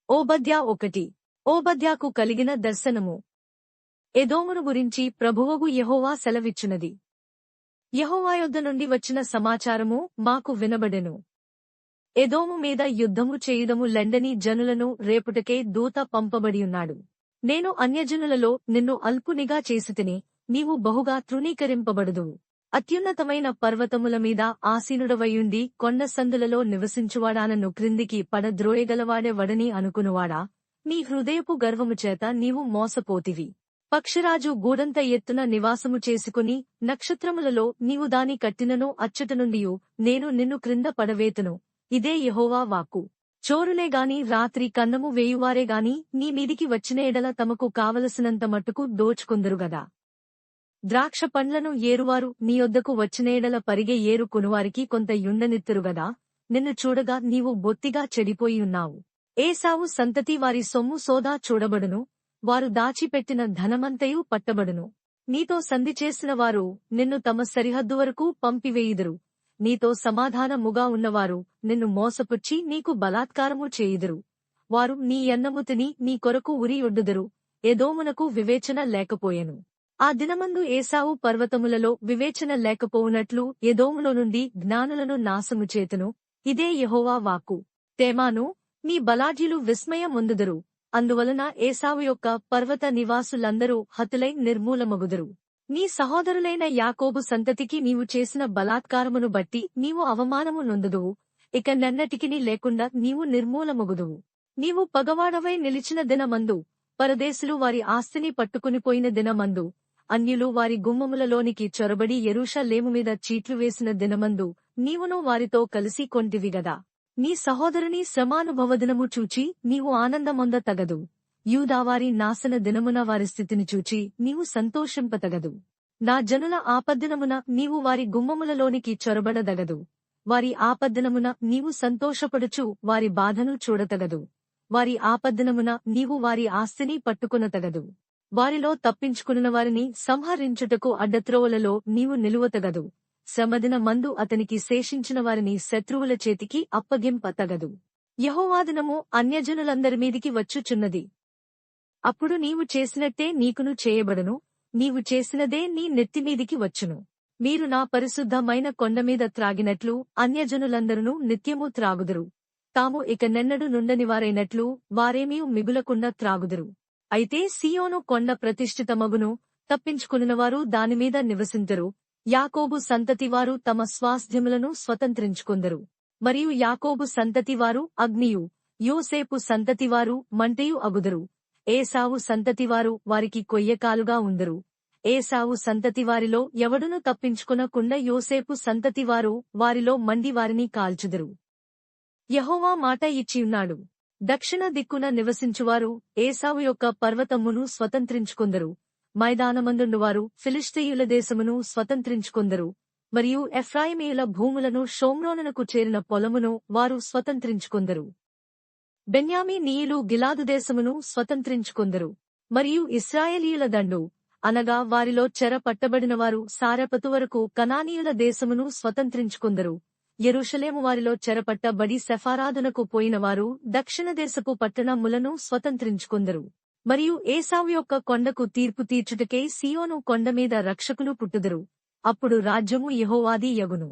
ఓబద్యా 1 ఓబద్యాకు కలిగిన దర్శనము. ఎదోమును గురించి ప్రభువగు యెహోవా సెలవిచ్చునది. యెహోవా యొద్ద నుండి వచ్చిన సమాచారము మాకు వినబడెను. ఎదోము మీద యుద్ధము చేయుదము లెండని జనులను రేపుటకే దూత పంపబడియున్నాడు. నేను అన్యజనులలో నిన్ను అల్పునిగా చేసితిని, నీవు బహుగా తృణీకరింపబడుదువు. అత్యున్నతమైన పర్వతముల మీద ఆసీనుడవయుండి కొండ సందులలో నివసించువాడా నన్ను క్రిందికి పడద్రోయగలవాడెవడని అనుకునువాడా? నీ హృదయపు గర్వము చేత నీవు మోసపోతివి. పక్షిరాజు గూడంత ఎత్తున నివాసము చేసుకుని నక్షత్రములలో నీవు దాని కట్టినను అచ్చట నుండియు నేను నిన్ను క్రింద పడవేతును. ఇదే యెహోవా వాక్కు. చోరులేగాని రాత్రి కన్నము వేయువారేగాని నీ మీదికి వచ్చిన ఎడల తమకు కావలసినంత మట్టుకు దోచుకొందురుగదా. ద్రాక్ష పండ్లను ఏరువారు నీ యొద్దకు వచ్చినేడల పరిగె ఏరు కొనువారికి కొంత యుండనిత్తురుగదా. నిన్ను చూడగా నీవు బొత్తిగా చెడిపోయియున్నావు. ఏశావు సంతతి వారి సొమ్ము సోదా చూడబడును, వారు దాచిపెట్టిన ధనమంతయు పట్టబడును. నీతో సంధి చేసిన వారు నిన్ను తమ సరిహద్దు వరకు పంపివేయుదురు. నీతో సమాధానముగా ఉన్నవారు నిన్ను మోసపుచ్చి నీకు బలాత్కారము చేయుదురు. వారు నీ అన్నము తిని నీ కొరకు ఉరియొడ్డుదురు. ఎదోమునకు వివేచన లేకపోయెను. ఆ దినమందు ఏశావు పర్వతములలో వివేచన లేకపోవునట్లు ఎదోములో నుండి జ్ఞానులను నాశము చేతును. ఇదే యెహోవా వాక్కు. తేమాను, నీ బలాఢ్యులు విస్మయమొందుదురు. అందువలన ఏశావు యొక్క పర్వత నివాసులందరూ హతులై నిర్మూలమగుదురు. నీ సహోదరులైన యాకోబు సంతతికి నీవు చేసిన బలాత్కారమును బట్టి నీవు అవమానము నొందుదువు. ఇక నెన్నటికిని లేకుండా నీవు నిర్మూలమగుదువు. నీవు పగవాడవై నిలిచిన దినమందు, పరదేశులు వారి ఆస్తిని పట్టుకునిపోయిన దినమందు, అన్యులు వారి గుమ్మములలోనికి చొరబడి యెరూషలేము మీద చీట్లు వేసిన దినమందు నీవును వారితో కలిసి కొంటివిగదా. నీ సహోదరుని శ్రమానుభవదినము చూచి నీవు ఆనందమొందతగదు. యూదావారి నాశన దినమున వారి స్థితిని చూచి నీవు సంతోషింపతగదు. నా జనుల ఆపద్దినమున నీవు వారి గుమ్మములలోనికి చొరబడదగదు. వారి ఆపద్దినమున నీవు సంతోషపడుచు వారి బాధను చూడతగదు. వారి ఆపద్దినమున నీవు వారి ఆస్తిని పట్టుకొనతగదు. వారిలో తప్పించుకున్న వారిని సంహరించుటకు అడ్డత్రోవలలో నీవు నిలువతగదు. శ్రమదిన మందు అతనికి శేషించిన వారిని శత్రువుల చేతికి అప్పగింపతగదు. యెహోవా దినము అన్యజనులందరిమీదికి వచ్చుచున్నది. అప్పుడు నీవు చేసినట్టే నీకును చేయబడును. నీవు చేసినదే నీ నెత్తిమీదికి వచ్చును. మీరు నా పరిశుద్ధమైన కొండమీద త్రాగినట్లు అన్యజనులందరూ నిత్యము త్రాగుదురు. తాము ఇక నెన్నడు నుండనివారైనట్లు వారేమీ మిగులకుండా త్రాగుదురు. అయితే సీయోను కొండ ప్రతిష్ఠితమగును, తప్పించుకునినవారు దానిమీద నివసింతురు. యాకోబు సంతతివారు తమ స్వాస్థ్యములను స్వతంత్రించుకొందరు. మరియు యాకోబు సంతతివారు అగ్నియు, యోసేపు సంతతివారు మంటయు అగుదురు. ఏశావు సంతతివారు వారికి కొయ్యకాలుగా ఉందరు. ఏశావు సంతతివారిలో ఎవడును తప్పించుకొనకుండా యోసేపు సంతతివారు వారిలో మండి వారిని కాల్చుదురు. యెహోవా మాట ఇచ్చియున్నాడు. దక్షిణ దిక్కున నివసించువారు ఏశావు యొక్క పర్వతమును స్వతంత్రించుకొందరు. మైదానమందుండువారు ఫిలిష్తీయుల దేశమును స్వతంత్రించుకొందరు. మరియు ఎఫ్రాయిమీయుల భూములను షోమ్రోనునకు చేరిన పొలమును వారు స్వతంత్రించుకొందరు. బెన్యామీనీయులు గిలాదు దేశమును స్వతంత్రించుకొందరు. మరియు ఇశ్రాయేలీయుల దండు, అనగా వారిలో చెర పట్టబడినవారు సారెపతు వరకు కనానీయుల దేశమును స్వతంత్రించుకొందరు. యెరూషలేము వారిలో చెరపట్టబడి సెఫారాదునకు పోయినవారు దక్షిణ దేశపు పట్టణములను స్వతంత్రించుకొందరు. మరియు ఏశావు యొక్క కొండకు తీర్పు తీర్చుటకై సీయోను కొండమీద రక్షకులు పుట్టుదురు. అప్పుడు రాజ్యము యెహోవాది యగును.